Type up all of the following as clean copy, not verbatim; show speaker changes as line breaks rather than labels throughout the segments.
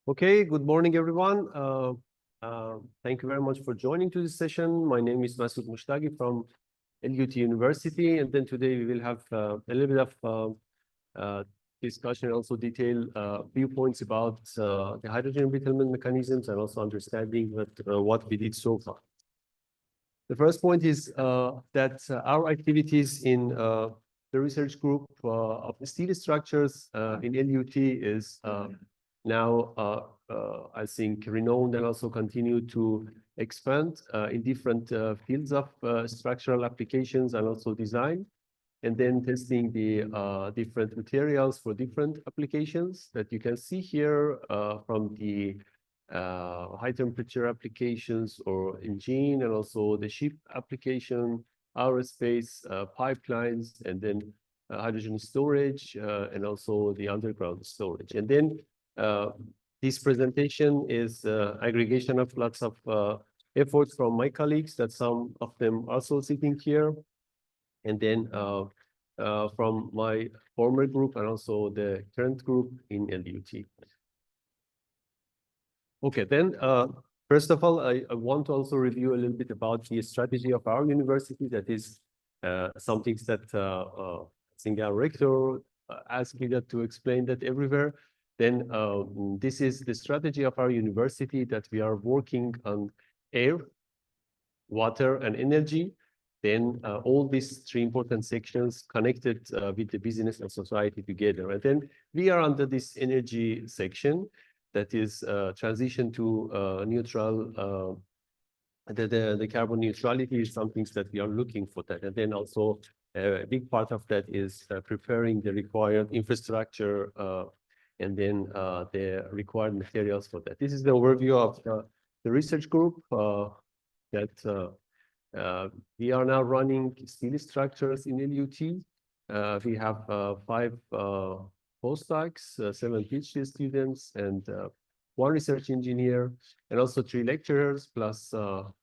Okay, good morning, everyone. Thank you very much for joining to this session. My name is Masoud Moshtaghi from LUT University, and then today we will have a little bit of discussion, also detailed viewpoints about the hydrogen embrittlement mechanisms and also understanding what we did so far. The first point is that our activities in the research group of steel structures in LUT is now, I think, renowned and also continue to expand in different fields of structural applications and also design, and then testing the different materials for different applications that you can see here from the high temperature applications or engine, and also the ship application, aerospace, pipelines, and then hydrogen storage, and also the underground storage. And then this presentation is aggregation of lots of efforts from my colleagues, that some of them also sitting here, and then from my former group and also the current group in LUT. Okay, then first of all, I want to also review a little bit about the strategy of our university. That is some things that I think our rector asked me to explain that everywhere. Then this is the strategy of our university, that we are working on air, water, and energy. Then all these three important sections connected with the business and society together. And then we are under this energy section, that is transition to neutral. The carbon neutrality is some things that we are looking for that. And then also a big part of that is preparing the required infrastructure and then the required materials for that. This is the overview of the research group that we are now running steel structures in LUT. We have 5 postdocs, 7 PhD students, and 1 research engineer, and also 3 lecturers, plus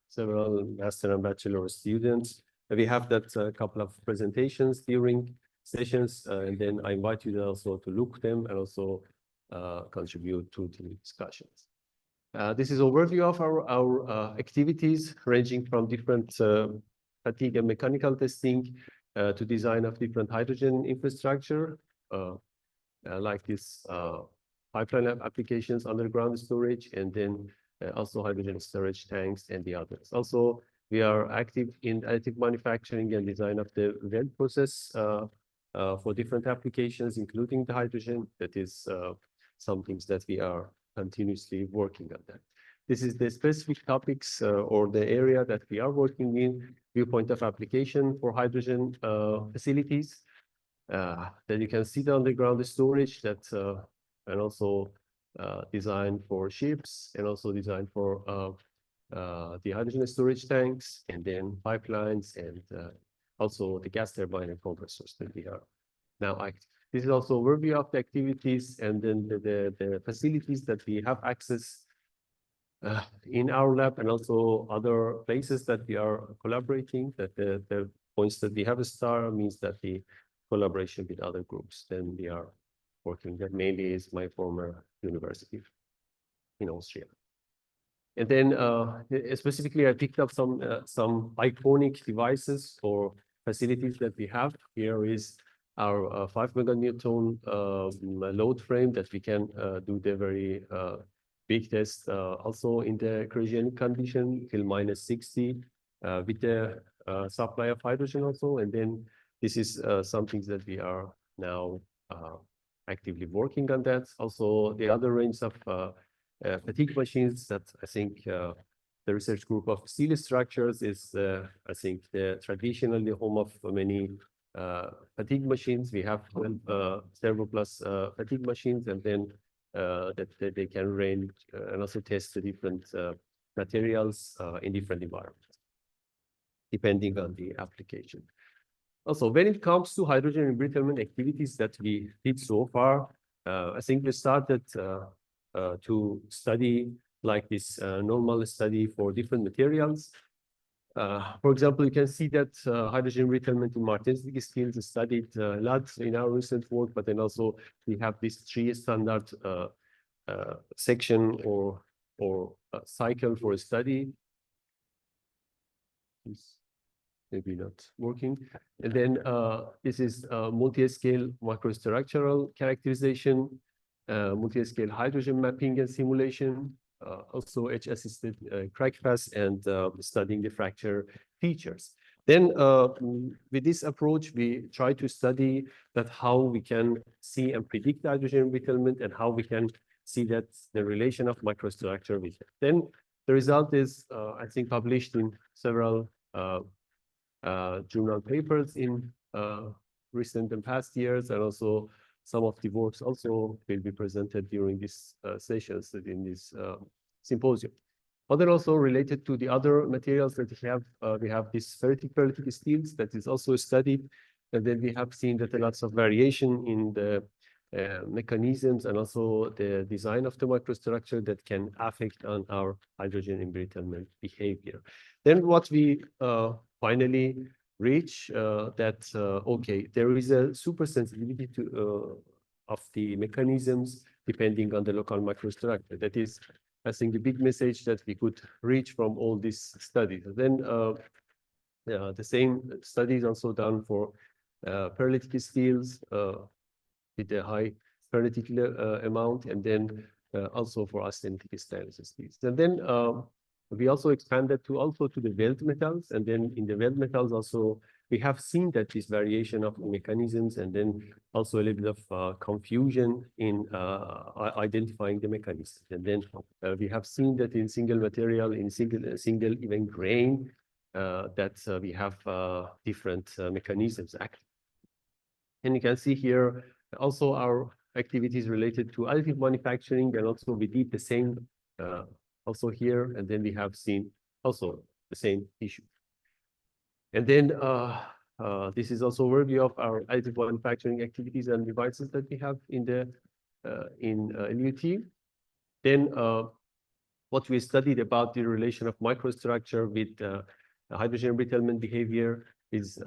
several master and bachelor students. We have that couple of presentations during sessions, and then I invite you also to look them and also contribute to the discussions. This is an overview of our activities, ranging from different fatigue and mechanical testing to design of different hydrogen infrastructure, like this pipeline applications, underground storage, and then also hydrogen storage tanks and the others. Also, we are active in additive manufacturing and design of the weld process for different applications, including the hydrogen. That is some things that we are continuously working on that. This is the specific topics or the area that we are working in, viewpoint of application for hydrogen facilities. Then you can see the underground storage that and also design for ships, and also design for the hydrogen storage tanks, and then pipelines, and also the gas turbine and compressors that we are now active. This is also an overview of the activities and then the facilities that we have access in our lab, and also other places that we are collaborating. That the points that we have a star means that the collaboration with other groups, then we are working. That mainly is my former university in Austria. And then specifically, I picked up some iconic devices or facilities that we have. Here is our 5 meganewton load frame that we can do the very big test also in the cryogenic condition till -60 with the supply of hydrogen also. And then this is something that we are now actively working on that. Also, the other range of fatigue machines that I think the research group of steel structures is, I think, the traditionally home of many fatigue machines. We have servo plus fatigue machines, and then that they can range and also test the different materials in different environments, depending on the application. Also, when it comes to hydrogen embrittlement activities that we did so far, I think we started to study like this normal study for different materials. For example, you can see that hydrogen embrittlement in Martensvik skills is studied a lot in our recent work, but then also we have these 3 standard section or a cycle for a study. It's maybe not working. And then this is multi-scale microstructural characterization, multi-scale hydrogen mapping and simulation, also edge-assisted crack paths, and studying the fracture features. Then with this approach, we try to study that how we can see and predict hydrogen embrittlement and how we can see that the relation of microstructure with it. Then the result is, I think, published in several journal papers in recent and past years, and also some of the works also will be presented during these sessions in this symposium. But then also related to the other materials that we have this ferritic paralytic steels that is also studied, and then we have seen that there are lots of variation in the mechanisms and also the design of the microstructure that can affect on our hydrogen embrittlement behavior. Then what we finally reach that okay, there is a super sensitivity to of the mechanisms depending on the local microstructure. That is, I think, the big message that we could reach from all these studies. And then the same study is also done for paralytic steels with a high paralytic amount, and then also for austenitic stainless steels. And then we also expanded to the weld metals, and then in the weld metals also we have seen that this variation of mechanisms, and then also a little bit of confusion in identifying the mechanisms. And then we have seen that in single material, in single even grain, that we have different mechanisms active. And you can see here also our activities related to additive manufacturing, and also we did the same also here, and then we have seen also the same issue. And then this is also a review of our additive manufacturing activities and devices that we have in the LUT. Then what we studied about the relation of microstructure with hydrogen embrittlement behavior is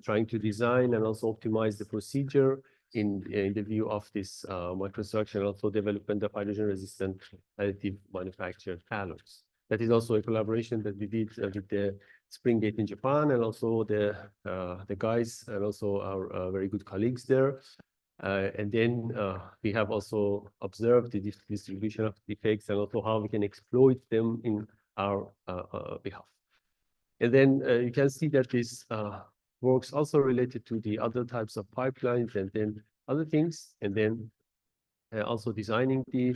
trying to design and also optimize the procedure in the view of this microstructure, and also development of hydrogen-resistant additive manufactured alloys. That is also a collaboration that we did with the Springgate in Japan, and also the guys and also our very good colleagues there. And then we have also observed the distribution of defects and also how we can exploit them in our behalf. And then you can see that this works also related to the other types of pipelines and then other things, and then also designing the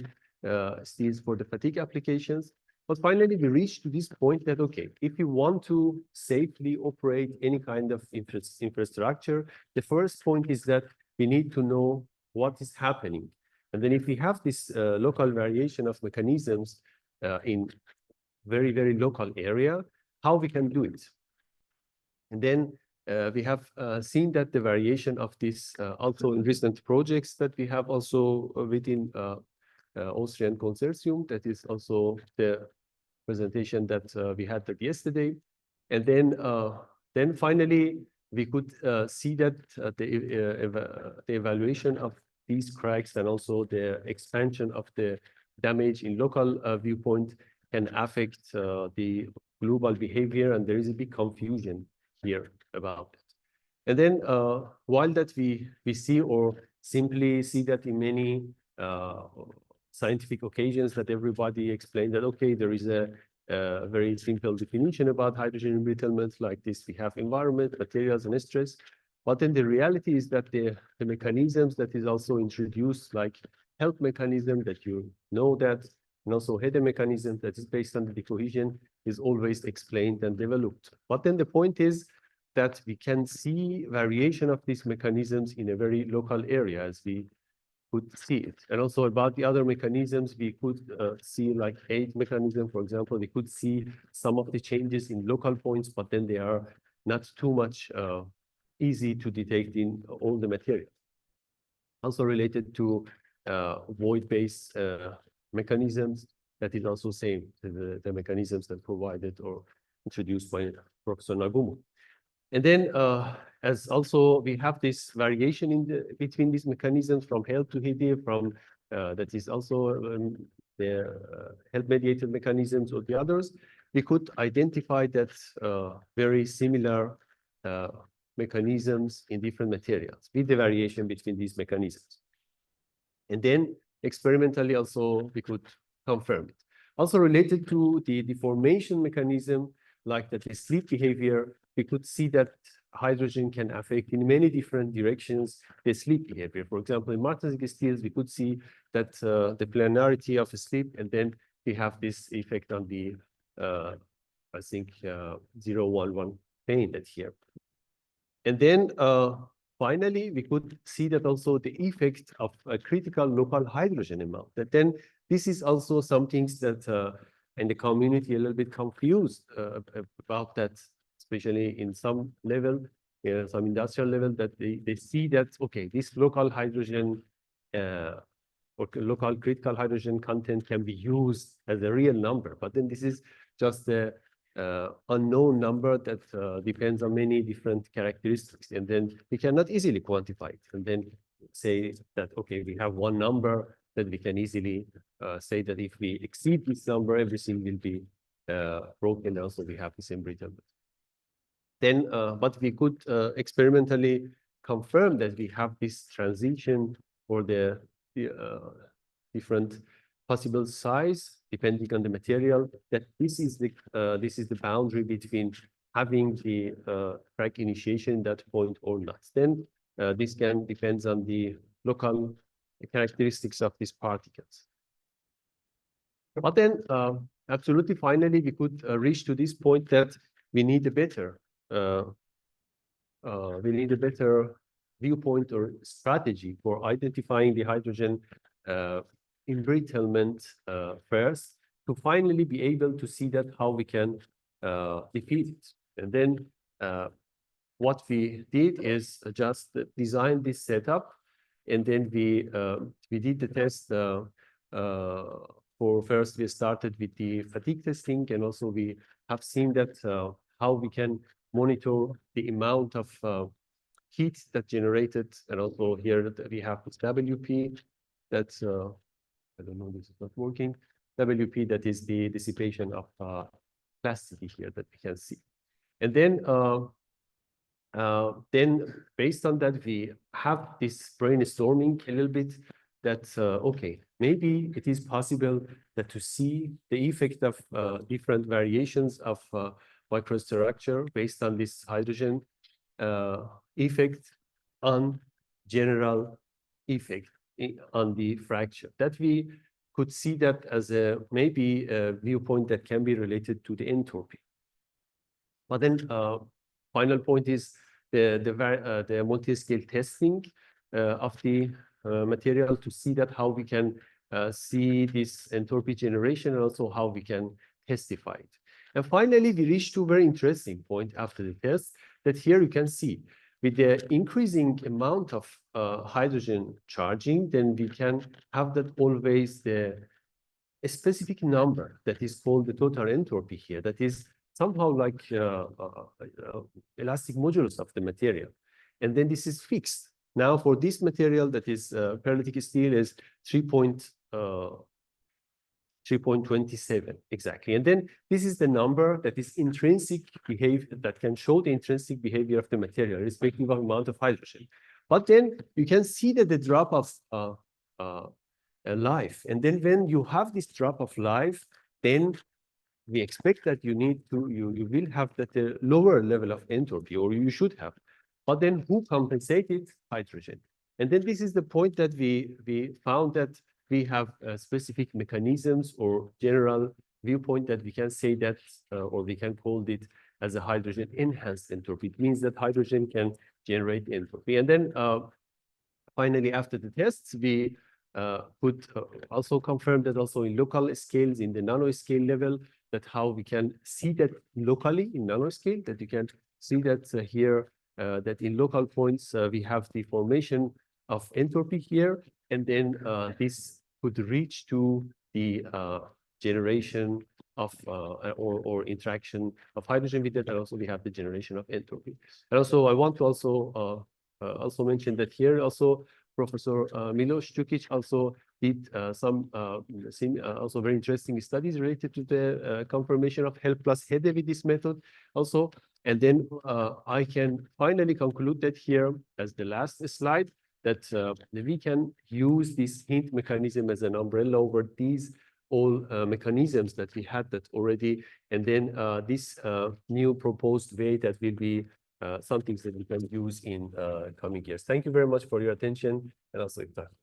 steels for the fatigue applications. But finally, we reached to this point that, okay, if you want to safely operate any kind of infrastructure, the first point is that we need to know what is happening. And then if we have this local variation of mechanisms in very, very local area, how we can do it. And then we have seen that the variation of this also in recent projects that we have also within Austrian consortium. That is also the presentation that we had yesterday. And then finally, we could see that the evaluation of these cracks and also the expansion of the damage in local viewpoint can affect the global behavior, and there is a big confusion here about it. And then while that we see or simply see that in many scientific occasions that everybody explained that, okay, there is a very simple definition about hydrogen embrittlement, like this, we have environment, materials, and stress. But then the reality is that the mechanisms that is also introduced, like help mechanism that you know that, and also header mechanism that is based on the cohesion, is always explained and developed. But then the point is that we can see variation of these mechanisms in a very local area as we could see it. And also about the other mechanisms, we could see like age mechanism, for example, we could see some of the changes in local points, but then they are not too much easy to detect in all the material. Also related to void-based mechanisms, that is also same to the mechanisms that provided or introduced by Professor Nagumo. And then as also we have this variation in between these mechanisms from HELP to HEDE, from that is also the health-mediated mechanisms or the others, we could identify that very similar mechanisms in different materials with the variation between these mechanisms. And then experimentally also we could confirm it. Also related to the deformation mechanism, like that the sleep behavior, we could see that hydrogen can affect in many different directions the sleep behavior. For example, in Moshtaghi steels, we could see that the planarity of sleep, and then we have this effect on the, I think, 011 plane that's here. And then finally, we could see that also the effect of a critical local hydrogen amount. That then this is also some things that in the community a little bit confused about that, especially in some level, some industrial level, that they see that, okay, this local hydrogen or local critical hydrogen content can be used as a real number. But then this is just a unknown number that depends on many different characteristics, and then we cannot easily quantify it, and then say that, okay, we have one number that we can easily say that if we exceed this number, everything will be broken. Also, we have this embrittlement. Then, but we could experimentally confirm that we have this transition for the different possible size depending on the material, that this is the boundary between having the crack initiation that point or not. Then this can depends on the local characteristics of these particles. But then absolutely finally we could reach to this point that we need a better viewpoint or strategy for identifying the hydrogen embrittlement first, to finally be able to see that how we can defeat it. And then what we did is just design this setup, and then we did the test. For first, we started with the fatigue testing, and also we have seen that how we can monitor the amount of heat that generated, and also here that we have this WP. That's I don't know, this is not working. WP, that is the dissipation of plastic here that we can see. And then based on that, we have this brainstorming a little bit that, okay, maybe it is possible that to see the effect of different variations of microstructure based on this hydrogen effect on general effect on the fracture, that we could see that as a maybe a viewpoint that can be related to the entropy. But then final point is the multi-scale testing of the material to see that how we can see this entropy generation, and also how we can testify it. And finally, we reached to a very interesting point after the test, that here you can see with the increasing amount of hydrogen charging, then we can have that always a specific number that is called the total entropy here, that is somehow like elastic modulus of the material. And then this is fixed. Now for this material that is paralytic steel is 3.27 exactly. And then this is the number that is intrinsic behavior, that can show the intrinsic behavior of the material, respective of amount of hydrogen. But then you can see that the drop of life. And then when you have this drop of life, then we expect that you will have that a lower level of entropy, or you should have. But then who compensated? Hydrogen. And then this is the point that we found that we have specific mechanisms or general viewpoint that we can say that, or we can call it as a hydrogen enhanced entropy. It means that hydrogen can generate entropy. And then finally, after the tests, we could also confirm that also in local scales, in the nanoscale level, that how we can see that locally in nanoscale, that you can see that here, that in local points, we have the formation of entropy here, and then this could reach to the generation of or interaction of hydrogen with it, and also we have the generation of entropy. And also I want to also mention that here also Professor Miloš Čukić also did some also very interesting studies related to the confirmation of HELP plus HEDE with this method also. And then I can finally conclude that here as the last slide, that we can use this hint mechanism as an umbrella over these all mechanisms that we had that already. And then this new proposed way that will be some things that we can use in coming years. Thank you very much for your attention and also your time.